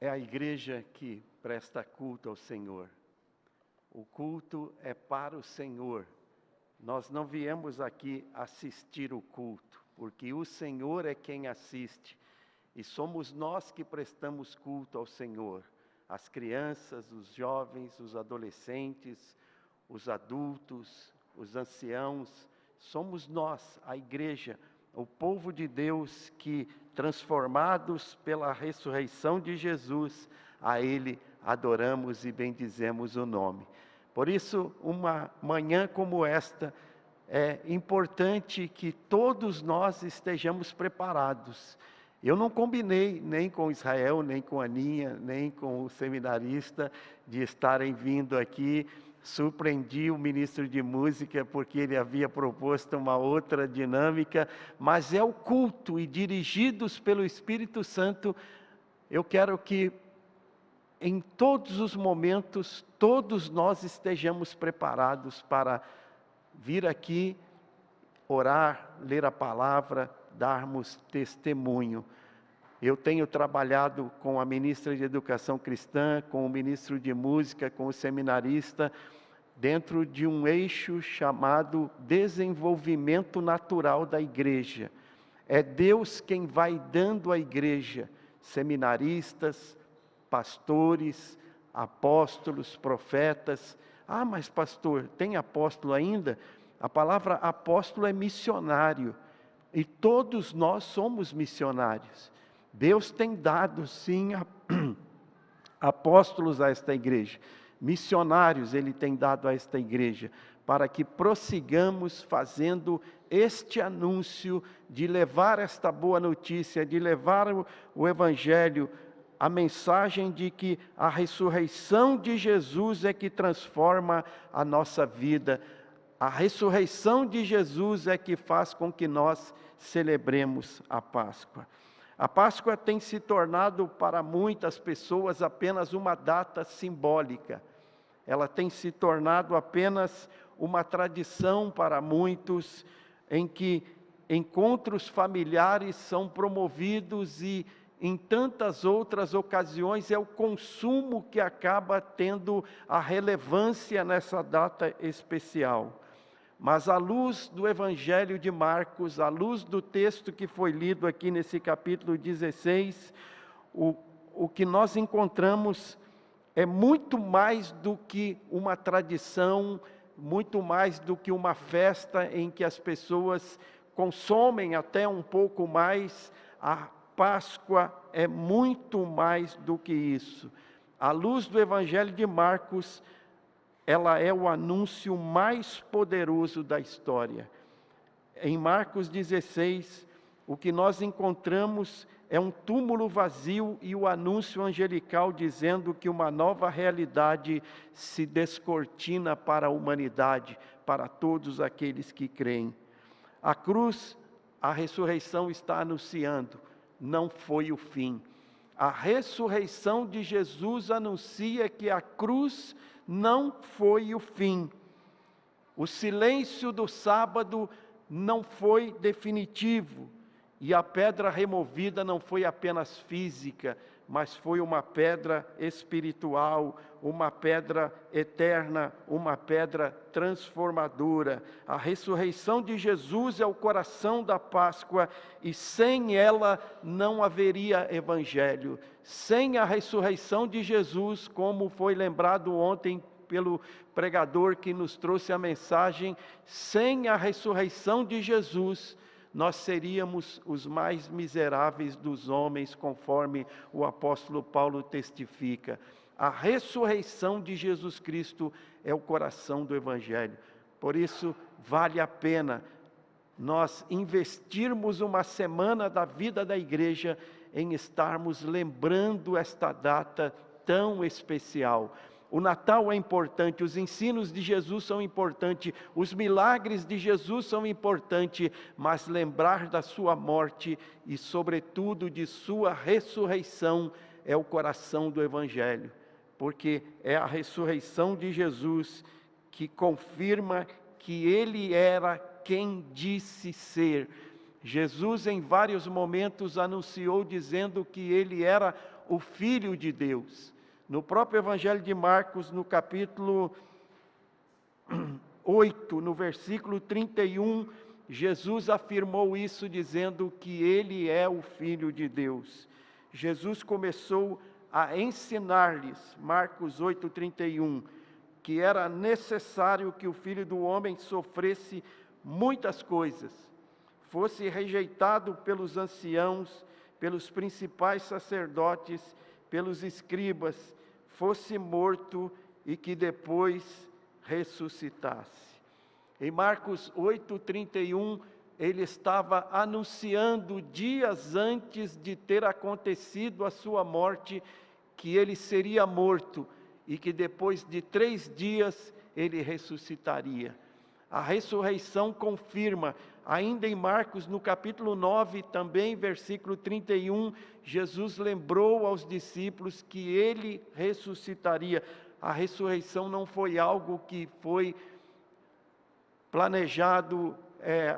é a igreja que presta culto ao Senhor. O culto é para o Senhor. Nós não viemos aqui assistir o culto, porque o Senhor é quem assiste. E somos nós que prestamos culto ao Senhor. As crianças, os jovens, os adolescentes, os adultos, os anciãos. Somos nós, a igreja, o povo de Deus que, transformados pela ressurreição de Jesus, a Ele adoramos e bendizemos o nome. Por isso, uma manhã como esta, é importante que todos nós estejamos preparados. Eu não combinei nem com Israel, nem com a Aninha, nem com o seminarista de estarem vindo aqui. Surpreendi o ministro de música porque ele havia proposto uma outra dinâmica, mas é o culto e dirigidos pelo Espírito Santo, eu quero que em todos os momentos, todos nós estejamos preparados para vir aqui, orar, ler a palavra, darmos testemunho. Eu tenho trabalhado com a ministra de Educação Cristã, com o ministro de Música, com o seminarista, dentro de um eixo chamado desenvolvimento natural da igreja. É Deus quem vai dando à igreja seminaristas, pastores, apóstolos, profetas. Ah, mas pastor, tem apóstolo ainda? A palavra apóstolo é missionário. E todos nós somos missionários. Deus tem dado, sim, apóstolos a esta igreja. Missionários Ele tem dado a esta igreja. Para que prossigamos fazendo este anúncio de levar esta boa notícia, de levar o Evangelho, a mensagem de que a ressurreição de Jesus é que transforma a nossa vida. A ressurreição de Jesus é que faz com que nós celebremos a Páscoa. A Páscoa tem se tornado para muitas pessoas apenas uma data simbólica. Ela tem se tornado apenas uma tradição para muitos, em que encontros familiares são promovidos e em tantas outras ocasiões é o consumo que acaba tendo a relevância nessa data especial. Mas à luz do Evangelho de Marcos, à luz do texto que foi lido aqui nesse capítulo 16, o que nós encontramos é muito mais do que uma tradição, muito mais do que uma festa em que as pessoas consomem até um pouco mais. A Páscoa é muito mais do que isso. À luz do Evangelho de Marcos, ela é o anúncio mais poderoso da história. Em Marcos 16, o que nós encontramos é um túmulo vazio e o anúncio angelical dizendo que uma nova realidade se descortina para a humanidade, para todos aqueles que creem. A cruz, a ressurreição está anunciando, não foi o fim. A ressurreição de Jesus anuncia que a cruz não foi o fim. O silêncio do sábado não foi definitivo. E a pedra removida não foi apenas física, mas foi uma pedra espiritual, uma pedra eterna, uma pedra transformadora. A ressurreição de Jesus é o coração da Páscoa e sem ela não haveria evangelho. Sem a ressurreição de Jesus, como foi lembrado ontem pelo pregador que nos trouxe a mensagem, sem a ressurreição de Jesus, nós seríamos os mais miseráveis dos homens, conforme o apóstolo Paulo testifica. A ressurreição de Jesus Cristo é o coração do Evangelho. Por isso, vale a pena nós investirmos uma semana da vida da igreja em estarmos lembrando esta data tão especial. O Natal é importante, os ensinos de Jesus são importantes, os milagres de Jesus são importantes, mas lembrar da sua morte e, sobretudo, de sua ressurreição é o coração do Evangelho, porque é a ressurreição de Jesus que confirma que Ele era quem disse ser. Jesus, em vários momentos, anunciou dizendo que ele era o Filho de Deus. No próprio Evangelho de Marcos, no capítulo 8, no versículo 31, Jesus afirmou isso dizendo que ele é o Filho de Deus. Jesus começou a ensinar-lhes, Marcos 8:31, que era necessário que o Filho do Homem sofresse muitas coisas, fosse rejeitado pelos anciãos, pelos principais sacerdotes, pelos escribas, fosse morto e que depois ressuscitasse. Em Marcos 8:31, ele estava anunciando dias antes de ter acontecido a sua morte, que ele seria morto e que depois de 3 dias ele ressuscitaria. A ressurreição confirma, ainda em Marcos, no capítulo 9, também versículo 31, Jesus lembrou aos discípulos que ele ressuscitaria. A ressurreição não foi algo que foi planejado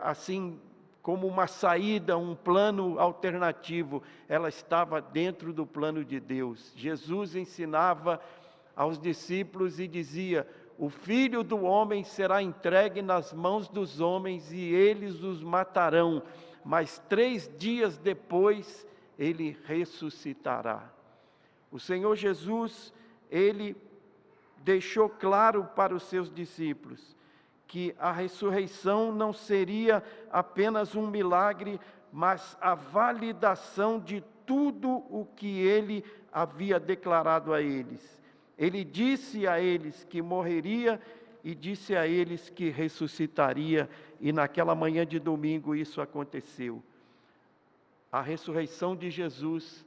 assim como uma saída, um plano alternativo. Ela estava dentro do plano de Deus. Jesus ensinava aos discípulos e dizia: o Filho do Homem será entregue nas mãos dos homens e eles os matarão, mas 3 dias depois ele ressuscitará. O Senhor Jesus, ele deixou claro para os seus discípulos que a ressurreição não seria apenas um milagre, mas a validação de tudo o que ele havia declarado a eles. Ele disse a eles que morreria e disse a eles que ressuscitaria, e naquela manhã de domingo isso aconteceu. A ressurreição de Jesus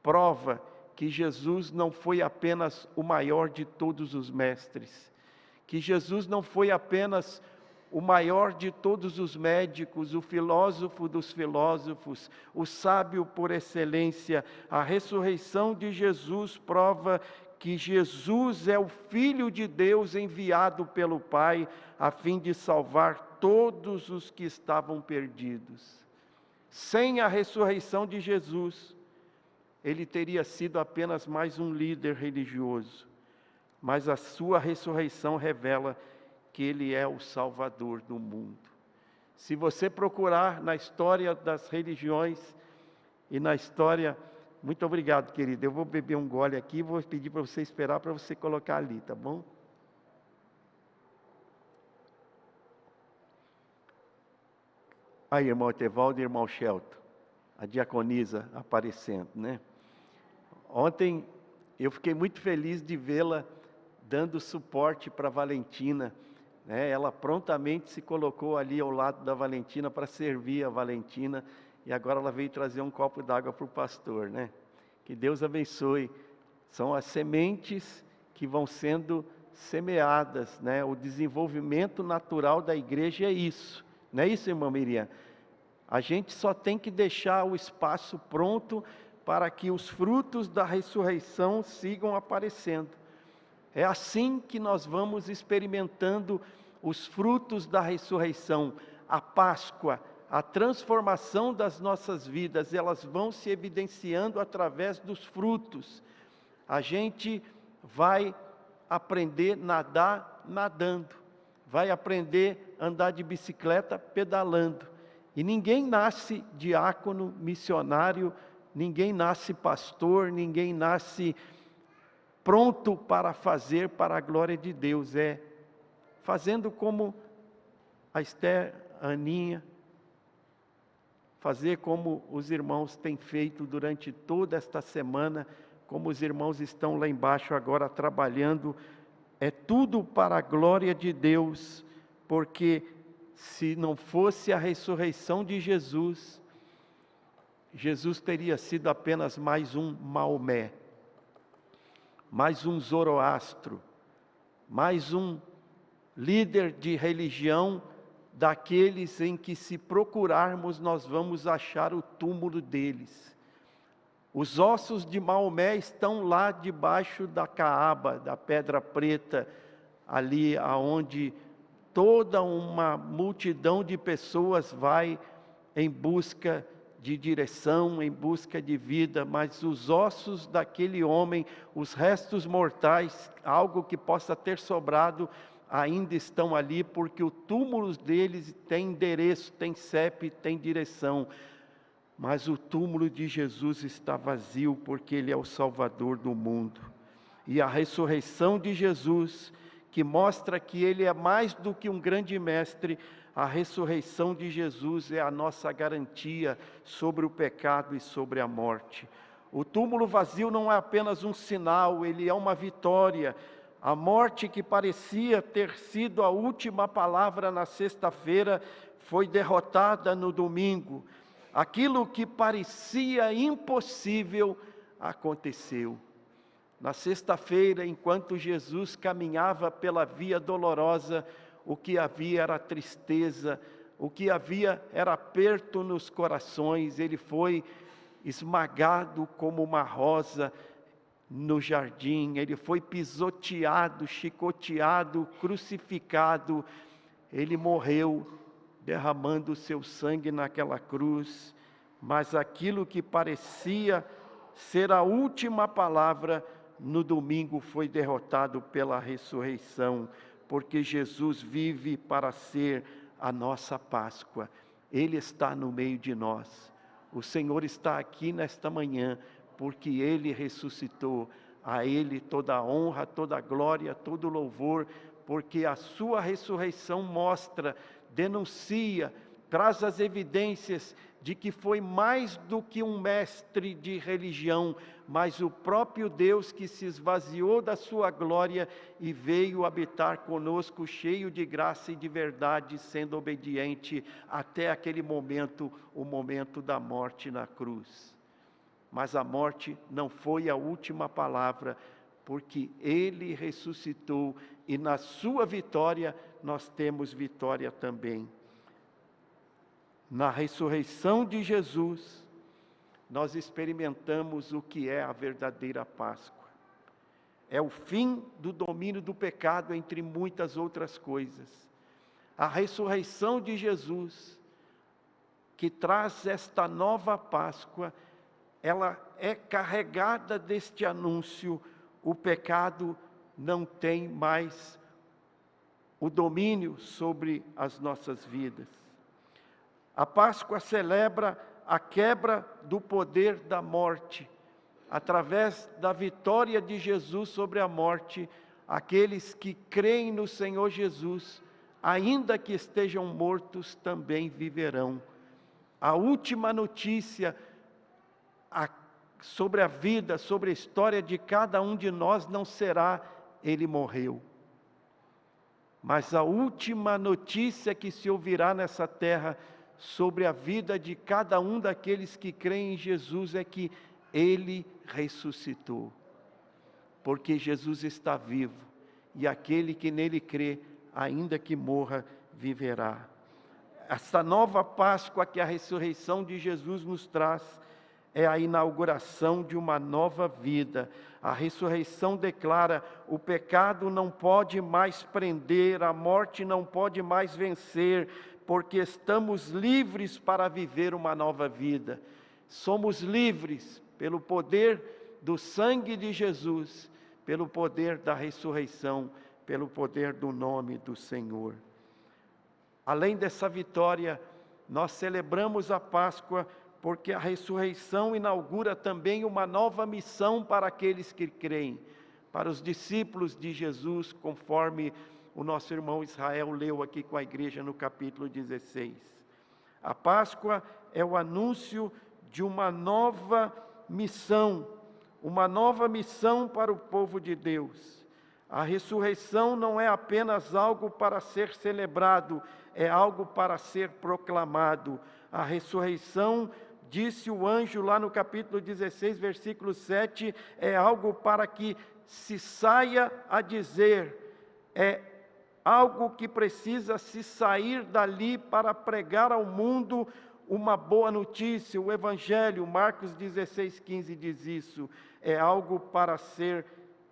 prova que Jesus não foi apenas o maior de todos os mestres, que Jesus não foi apenas o maior de todos os médicos, o filósofo dos filósofos, o sábio por excelência. A ressurreição de Jesus prova que Jesus é o Filho de Deus enviado pelo Pai, a fim de salvar todos os que estavam perdidos. Sem a ressurreição de Jesus, ele teria sido apenas mais um líder religioso, mas a sua ressurreição revela que ele é o Salvador do mundo. Se você procurar na história das religiões e na história... Muito obrigado, querido. Eu vou beber um gole aqui e vou pedir para você esperar para você colocar ali, tá bom? Aí, irmão Etevaldo e irmão Shelton, a diaconisa aparecendo, né? Ontem eu fiquei muito feliz de vê-la dando suporte para a Valentina, né? Ela prontamente se colocou ali ao lado da Valentina para servir a Valentina, e agora ela veio trazer um copo d'água para o pastor, né? Que Deus abençoe. São as sementes que vão sendo semeadas, né? O desenvolvimento natural da igreja é isso. Não é isso, irmã Miriam? A gente só tem que deixar o espaço pronto para que os frutos da ressurreição sigam aparecendo. É assim que nós vamos experimentando os frutos da ressurreição, a Páscoa, a transformação das nossas vidas, elas vão se evidenciando através dos frutos. A gente vai aprender a nadar nadando, vai aprender a andar de bicicleta pedalando. E ninguém nasce diácono, missionário, ninguém nasce pastor, ninguém nasce pronto para fazer para a glória de Deus. É fazendo como a Esther, a Aninha, fazer como os irmãos têm feito durante toda esta semana, como os irmãos estão lá embaixo agora trabalhando. É tudo para a glória de Deus, porque se não fosse a ressurreição de Jesus, Jesus teria sido apenas mais um Maomé, mais um Zoroastro, mais um líder de religião, daqueles em que, se procurarmos, nós vamos achar o túmulo deles. Os ossos de Maomé estão lá debaixo da Caaba, da pedra preta, ali aonde toda uma multidão de pessoas vai em busca de direção, em busca de vida, mas os ossos daquele homem, os restos mortais, algo que possa ter sobrado, ainda estão ali, porque o túmulo deles tem endereço, tem CEP, tem direção. Mas o túmulo de Jesus está vazio, porque Ele é o Salvador do mundo. E a ressurreição de Jesus, que mostra que Ele é mais do que um grande mestre, a ressurreição de Jesus é a nossa garantia sobre o pecado e sobre a morte. O túmulo vazio não é apenas um sinal, ele é uma vitória. A morte, que parecia ter sido a última palavra na sexta-feira, foi derrotada no domingo. Aquilo que parecia impossível aconteceu. Na sexta-feira, enquanto Jesus caminhava pela via dolorosa, o que havia era tristeza, o que havia era aperto nos corações. Ele foi esmagado como uma rosa no jardim, ele foi pisoteado, chicoteado, crucificado. Ele morreu derramando o seu sangue naquela cruz, mas aquilo que parecia ser a última palavra, no domingo foi derrotado pela ressurreição, porque Jesus vive para ser a nossa Páscoa. Ele está no meio de nós. O Senhor está aqui nesta manhã, porque Ele ressuscitou. A Ele toda a honra, toda a glória, todo o louvor, porque a sua ressurreição mostra, denuncia, traz as evidências de que foi mais do que um mestre de religião, mas o próprio Deus que se esvaziou da sua glória e veio habitar conosco, cheio de graça e de verdade, sendo obediente até aquele momento, o momento da morte na cruz. Mas a morte não foi a última palavra, porque Ele ressuscitou e na sua vitória nós temos vitória também. Na ressurreição de Jesus, nós experimentamos o que é a verdadeira Páscoa. É o fim do domínio do pecado, entre muitas outras coisas. A ressurreição de Jesus, que traz esta nova Páscoa, ela é carregada deste anúncio: o pecado não tem mais o domínio sobre as nossas vidas. A Páscoa celebra a quebra do poder da morte. Através da vitória de Jesus sobre a morte, aqueles que creem no Senhor Jesus, ainda que estejam mortos, também viverão. A última notícia sobre a vida, sobre a história de cada um de nós não será: ele morreu. Mas a última notícia que se ouvirá nessa terra sobre a vida de cada um daqueles que creem em Jesus é que Ele ressuscitou. Porque Jesus está vivo, e aquele que nele crê, ainda que morra, viverá. Esta nova Páscoa que a ressurreição de Jesus nos traz, é a inauguração de uma nova vida. A ressurreição declara: o pecado não pode mais prender, a morte não pode mais vencer, porque estamos livres para viver uma nova vida. Somos livres pelo poder do sangue de Jesus, pelo poder da ressurreição, pelo poder do nome do Senhor. Além dessa vitória, nós celebramos a Páscoa porque a ressurreição inaugura também uma nova missão para aqueles que creem, para os discípulos de Jesus, conforme o nosso irmão Israel leu aqui com a igreja no capítulo 16. A Páscoa é o anúncio de uma nova missão para o povo de Deus. A ressurreição não é apenas algo para ser celebrado, é algo para ser proclamado. A ressurreição, disse o anjo lá no capítulo 16, versículo 7, é algo para que se saia a dizer, é algo que precisa se sair dali para pregar ao mundo uma boa notícia. O Evangelho, Marcos 16:15 diz isso, é algo para ser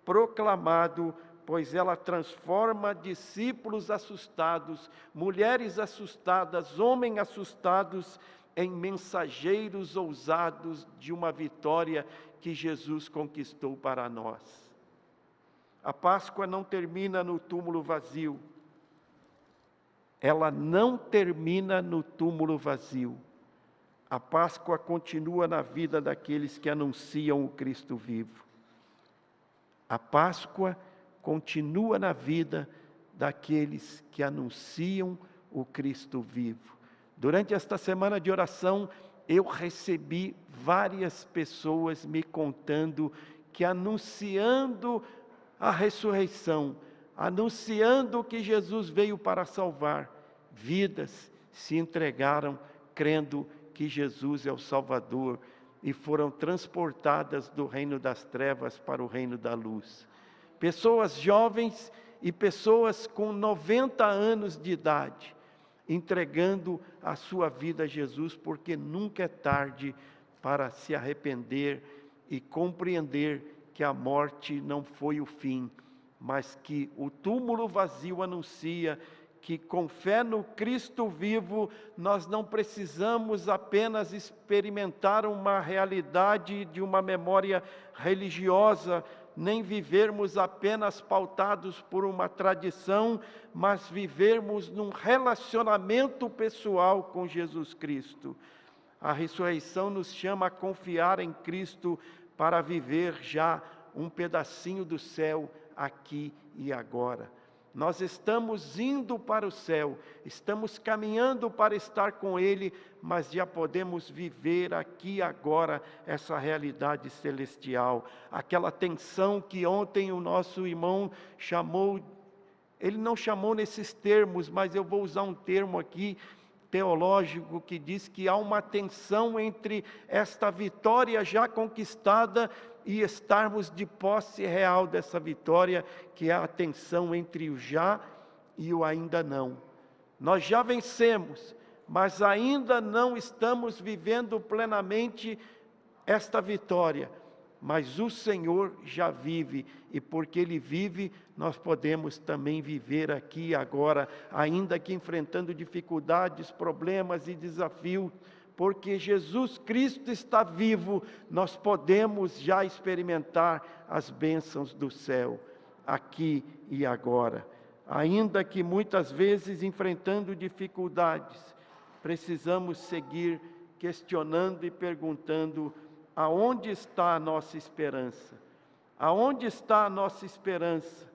proclamado, pois ela transforma discípulos assustados, mulheres assustadas, homens assustados, em mensageiros ousados de uma vitória que Jesus conquistou para nós. A Páscoa não termina no túmulo vazio. Ela não termina no túmulo vazio. A Páscoa continua na vida daqueles que anunciam o Cristo vivo. A Páscoa continua na vida daqueles que anunciam o Cristo vivo. Durante esta semana de oração, eu recebi várias pessoas me contando que anunciando a ressurreição, anunciando que Jesus veio para salvar, vidas se entregaram crendo que Jesus é o Salvador e foram transportadas do reino das trevas para o reino da luz. Pessoas jovens e pessoas com 90 anos de idade, entregando a sua vida a Jesus, porque nunca é tarde para se arrepender e compreender que a morte não foi o fim, mas que o túmulo vazio anuncia que com fé no Cristo vivo, nós não precisamos apenas experimentar uma realidade de uma memória religiosa, nem vivermos apenas pautados por uma tradição, mas vivermos num relacionamento pessoal com Jesus Cristo. A ressurreição nos chama a confiar em Cristo para viver já um pedacinho do céu aqui e agora. Nós estamos indo para o céu, estamos caminhando para estar com Ele, mas já podemos viver aqui agora essa realidade celestial. Aquela tensão que ontem o nosso irmão chamou, ele não chamou nesses termos, mas eu vou usar um termo aqui teológico que diz que há uma tensão entre esta vitória já conquistada e estarmos de posse real dessa vitória, que é a tensão entre o já e o ainda não. Nós já vencemos, mas ainda não estamos vivendo plenamente esta vitória. Mas o Senhor já vive, e porque Ele vive, nós podemos também viver aqui e agora, ainda que enfrentando dificuldades, problemas e desafios, porque Jesus Cristo está vivo, nós podemos já experimentar as bênçãos do céu, aqui e agora. Ainda que muitas vezes enfrentando dificuldades, precisamos seguir questionando e perguntando: aonde está a nossa esperança? Aonde está a nossa esperança?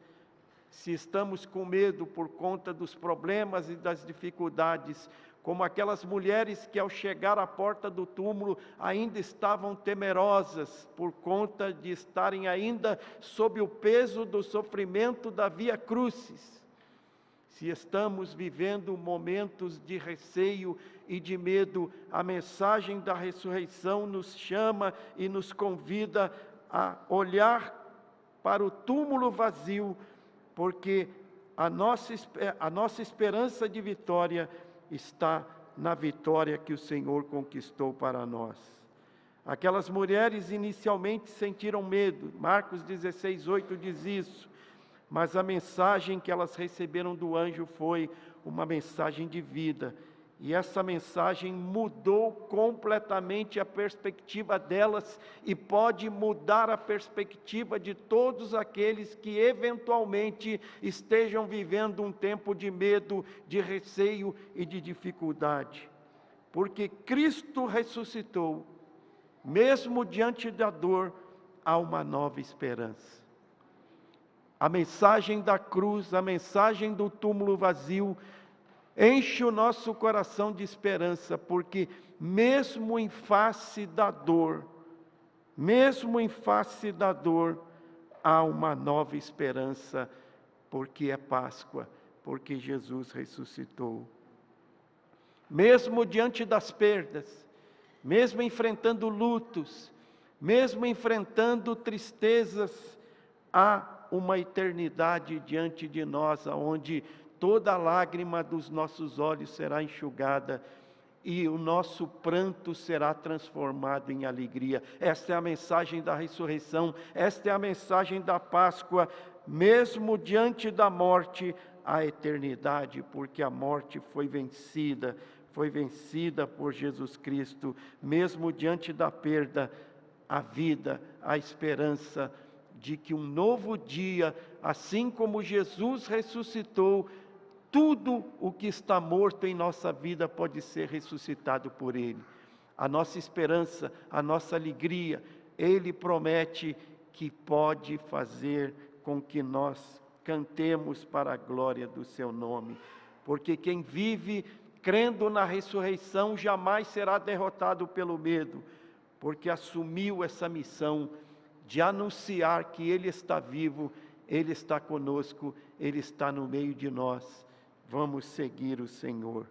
Se estamos com medo por conta dos problemas e das dificuldades, como aquelas mulheres que ao chegar à porta do túmulo ainda estavam temerosas por conta de estarem ainda sob o peso do sofrimento da Via Crucis. Se estamos vivendo momentos de receio e de medo, a mensagem da ressurreição nos chama e nos convida a olhar para o túmulo vazio, porque a nossa esperança de vitória está na vitória que o Senhor conquistou para nós. Aquelas mulheres inicialmente sentiram medo, Marcos 16:8 diz isso, mas a mensagem que elas receberam do anjo foi uma mensagem de vida, e essa mensagem mudou completamente a perspectiva delas e pode mudar a perspectiva de todos aqueles que eventualmente estejam vivendo um tempo de medo, de receio e de dificuldade. Porque Cristo ressuscitou, mesmo diante da dor, há uma nova esperança. A mensagem da cruz, a mensagem do túmulo vazio, enche o nosso coração de esperança, porque mesmo em face da dor, há uma nova esperança, porque é Páscoa, porque Jesus ressuscitou. Mesmo diante das perdas, mesmo enfrentando lutos, mesmo enfrentando tristezas, há uma eternidade diante de nós, onde toda lágrima dos nossos olhos será enxugada e o nosso pranto será transformado em alegria. Esta é a mensagem da ressurreição, esta é a mensagem da Páscoa. Mesmo diante da morte, a eternidade, porque a morte foi vencida, foi vencida por Jesus Cristo. Mesmo diante da perda, a vida, a esperança de que um novo dia, assim como Jesus ressuscitou, tudo o que está morto em nossa vida pode ser ressuscitado por Ele. A nossa esperança, a nossa alegria, Ele promete que pode fazer com que nós cantemos para a glória do Seu nome. Porque quem vive crendo na ressurreição jamais será derrotado pelo medo, porque assumiu essa missão de anunciar que Ele está vivo, Ele está conosco, Ele está no meio de nós. Vamos seguir o Senhor.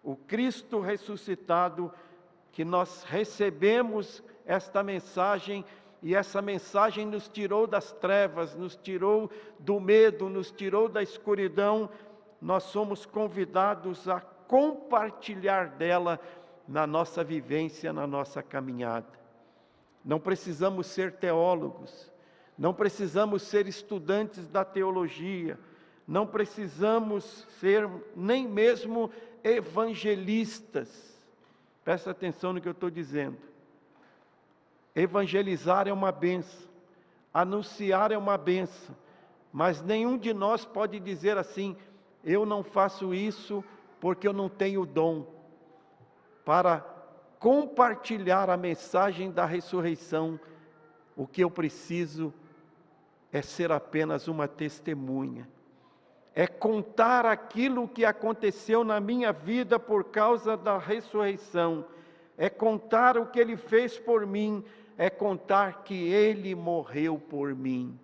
O Cristo ressuscitado, que nós recebemos esta mensagem, e essa mensagem nos tirou das trevas, nos tirou do medo, nos tirou da escuridão, nós somos convidados a compartilhar dela na nossa vivência, na nossa caminhada. Não precisamos ser teólogos, não precisamos ser estudantes da teologia, não precisamos ser nem mesmo evangelistas. Presta atenção no que eu estou dizendo. Evangelizar é uma bênção, anunciar é uma bênção, mas nenhum de nós pode dizer assim: eu não faço isso porque eu não tenho dom. Para compartilhar a mensagem da ressurreição, o que eu preciso é ser apenas uma testemunha, é contar aquilo que aconteceu na minha vida por causa da ressurreição, é contar o que Ele fez por mim, é contar que Ele morreu por mim,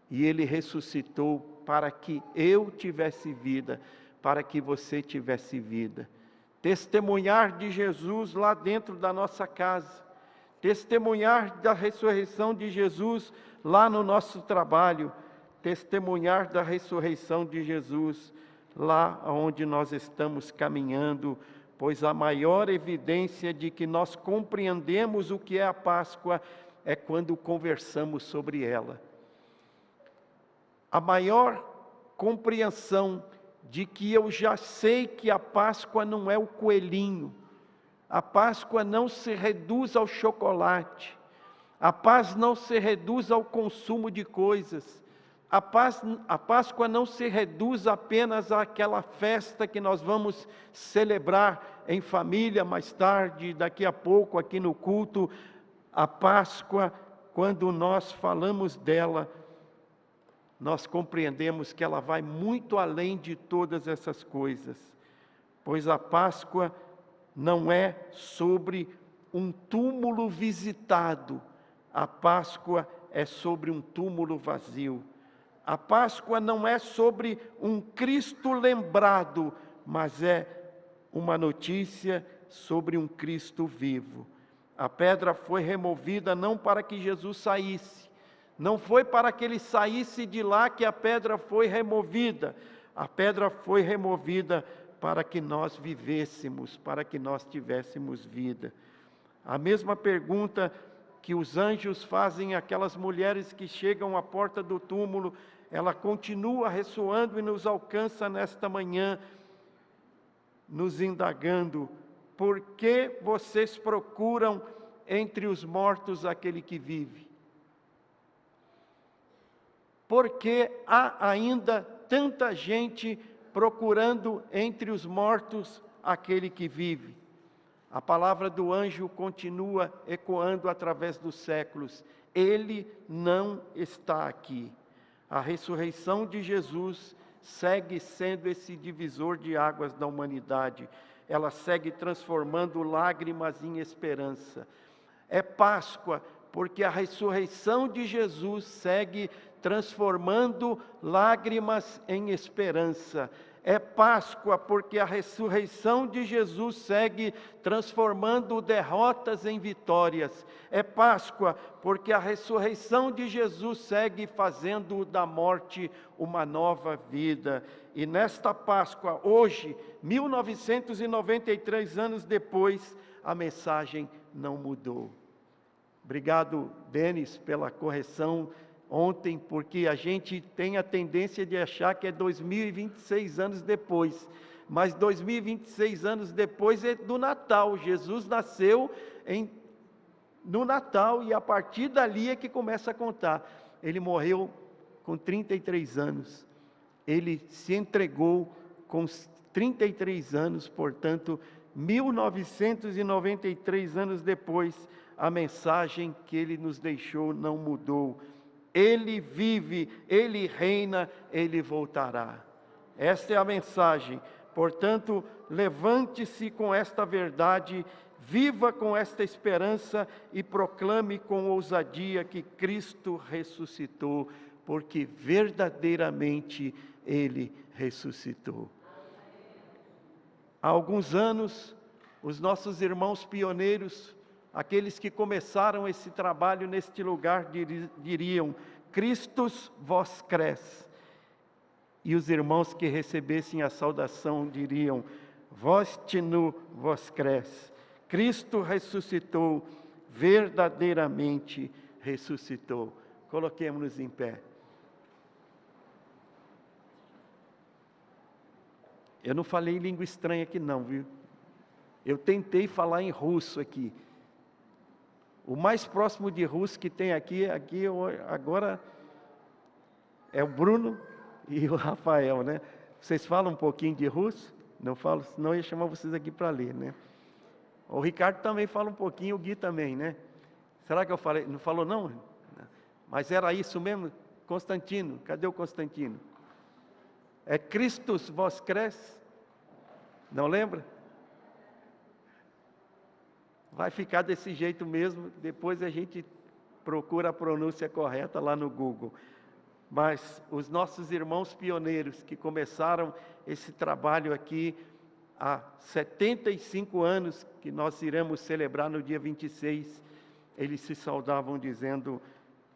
e Ele ressuscitou para que eu tivesse vida, para que você tivesse vida. Testemunhar de Jesus lá dentro da nossa casa, testemunhar da ressurreição de Jesus lá no nosso trabalho, testemunhar da ressurreição de Jesus lá onde nós estamos caminhando, pois a maior evidência de que nós compreendemos o que é a Páscoa é quando conversamos sobre ela. A maior compreensão de que eu já sei que a Páscoa não é o coelhinho, a Páscoa não se reduz ao chocolate, a Páscoa não se reduz ao consumo de coisas, a Páscoa não se reduz apenas àquela festa que nós vamos celebrar em família mais tarde, daqui a pouco aqui no culto. A Páscoa, quando nós falamos dela, nós compreendemos que ela vai muito além de todas essas coisas, pois a Páscoa não é sobre um túmulo visitado, a Páscoa é sobre um túmulo vazio. A Páscoa não é sobre um Cristo lembrado, mas é uma notícia sobre um Cristo vivo. A pedra foi removida não para que Jesus saísse, não foi para que Ele saísse de lá que a pedra foi removida. A pedra foi removida para que nós vivêssemos, para que nós tivéssemos vida. A mesma pergunta que os anjos fazem àquelas mulheres que chegam à porta do túmulo, ela continua ressoando e nos alcança nesta manhã, nos indagando: por que vocês procuram entre os mortos aquele que vive? Por que há ainda tanta gente procurando entre os mortos aquele que vive? A palavra do anjo continua ecoando através dos séculos: Ele não está aqui. A ressurreição de Jesus segue sendo esse divisor de águas da humanidade. Ela segue transformando lágrimas em esperança. É Páscoa, porque a ressurreição de Jesus segue transformando lágrimas em esperança. É Páscoa, porque a ressurreição de Jesus segue transformando derrotas em vitórias. É Páscoa, porque a ressurreição de Jesus segue fazendo da morte uma nova vida. E nesta Páscoa, hoje, 1993 anos depois, a mensagem não mudou. Obrigado, Denis, pela correção ontem, porque a gente tem a tendência de achar que é 2026 anos depois, mas 2026 anos depois é do Natal. Jesus nasceu no Natal e a partir dali é que começa a contar. Ele morreu com 33 anos, ele se entregou com 33 anos, portanto, 1993 anos depois, a mensagem que ele nos deixou não mudou. Ele vive, ele reina, ele voltará. Esta é a mensagem. Portanto, levante-se com esta verdade, viva com esta esperança e proclame com ousadia que Cristo ressuscitou, porque verdadeiramente ele ressuscitou. Há alguns anos, os nossos irmãos pioneiros, aqueles que começaram esse trabalho neste lugar, diriam: Christus vos cres. E os irmãos que recebessem a saudação diriam: Vos tinu vos cres. Cristo ressuscitou, verdadeiramente ressuscitou. Coloquemo-nos em pé. Eu não falei língua estranha aqui não, viu? Eu tentei falar em russo aqui. O mais próximo de russo que tem aqui agora é o Bruno e o Rafael, né? Vocês falam um pouquinho de russo? Não falo, senão eu ia chamar vocês aqui para ler, né? O Ricardo também fala um pouquinho, o Gui também, né? Será que eu falei? Não falou não? Mas era isso mesmo? Constantino, cadê o Constantino? É Christus vos cres? Não lembra? Vai ficar desse jeito mesmo, depois a gente procura a pronúncia correta lá no Google. Mas os nossos irmãos pioneiros que começaram esse trabalho aqui há 75 anos, que nós iremos celebrar no dia 26, eles se saudavam dizendo: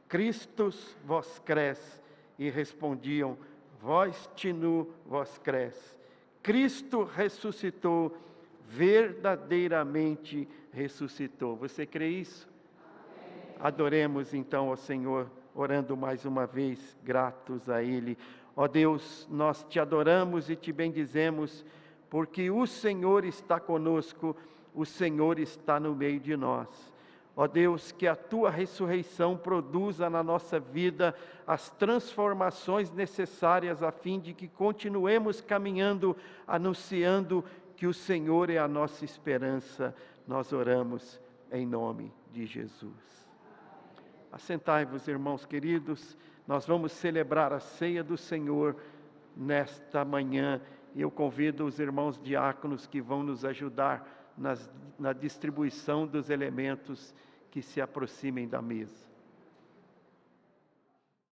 Christus vos cres, e respondiam: Vos tinu vos cres. Cristo ressuscitou, verdadeiramente ressuscitou. Você crê isso? Amém. Adoremos então ao Senhor, orando mais uma vez, gratos a Ele. Ó Deus, nós te adoramos e te bendizemos, porque o Senhor está conosco, o Senhor está no meio de nós. Ó Deus, que a Tua ressurreição produza na nossa vida as transformações necessárias a fim de que continuemos caminhando, anunciando que o Senhor é a nossa esperança. Nós oramos em nome de Jesus. Assentai-vos, irmãos queridos, nós vamos celebrar a ceia do Senhor nesta manhã. Eu convido os irmãos diáconos que vão nos ajudar na distribuição dos elementos, que se aproximem da mesa.